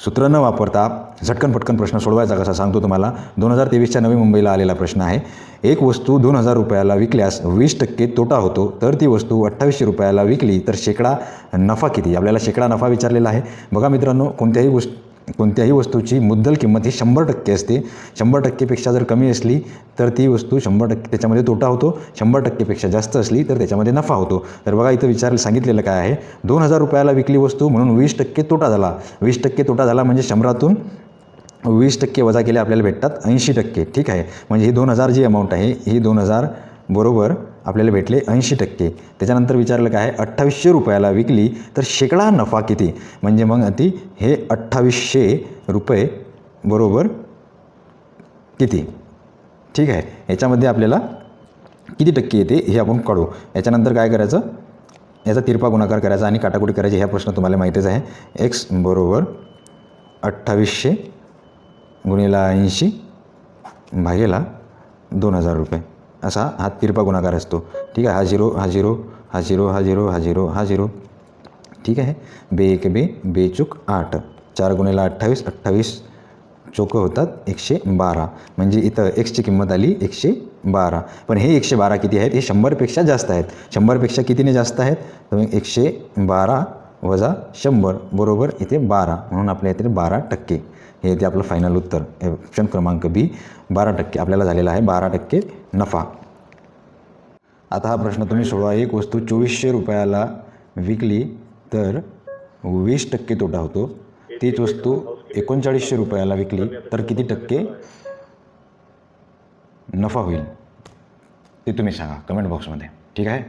सूत्र न वापरता झटकन पटकन प्रश्न सोडवायचा कसा सांगतो तुम्हाला. 2023च्या नवी मुंबईला आलेला प्रश्न आहे. एक वस्तू 2000 रुपयाला विकल्यास 20% तोटा होतो, तर ती वस्तू 2800 रुपयाला विकली तर शेकडा नफा किती. आपल्याला शेकडा नफा विचारलेला आहे. बघा मित्रांनो, कोणत्याही वस्तूची मुद्दल किंमत ही 100% असते. 100%पेक्षा जर कमी असली तर ती वस्तू 100% त्याच्यामध्ये तोटा होतो, 100%पेक्षा जास्त असली तर त्याच्यामध्ये नफा होतो. तर बघा इथं सांगितलेलं काय आहे, 2000 रुपयाला विकली वस्तू म्हणून 20% तोटा झाला. 20% तोटा झाला म्हणजे 100रातून 20% वजा केले आपल्याला भेटतात 80%. ठीक आहे, म्हणजे ही 2000 जी अमाऊंट आहे ही 2000 बरोबर आपल्याला भेटले 80%. त्याच्यानंतर विचारलं काय आहे, 2800 रुपयाला विकली तर शेकडा नफा किती. म्हणजे मग ती हे 2800 रुपये बरोबर किती. ठीक आहे, याच्यामध्ये आपल्याला किती टक्के येते हे आपण काढू. याच्यानंतर काय करायचं, याचा तिरपा गुणाकार करायचा आणि काटाकुटी करायची. ह्या प्रश्न तुम्हाला माहितीच आहे. एक्स बरोबर 2800 गुणिला 80 भागेला 2000 रुपये असा हा तिरपा गुणाकार असतो. ठीक आहे, हा 0 हा 0 हा 0 हा 0 हा 0 हा 0. ठीक आहे, 2 1 2 2 चूक 8 4 गुणिला 28 28 चोक होतात 112. म्हणजे इथं एक्सची किंमत आली 112. पण हे 112 किती आहेत, हे 100पेक्षा जास्त आहेत. 100पेक्षा कितीने जास्त आहेत, तर 112 वजा 100 बरोबर इथे 12, म्हणून आपल्या इथे 12%. हे इथे आपलं फायनल उत्तर ऑप्शन क्रमांक बी 12%. आपल्याला झालेला आहे 12% नफा. आता हा प्रश्न तुम्ही सोडवा. एक वस्तू 2400 रुपयाला विकली तर 20% तोटा होतो. तीच वस्तू 3900 रुपयाला विकली तर किती टक्के नफा होईल ते तुम्ही सांगा कमेंट बॉक्समध्ये. ठीक आहे.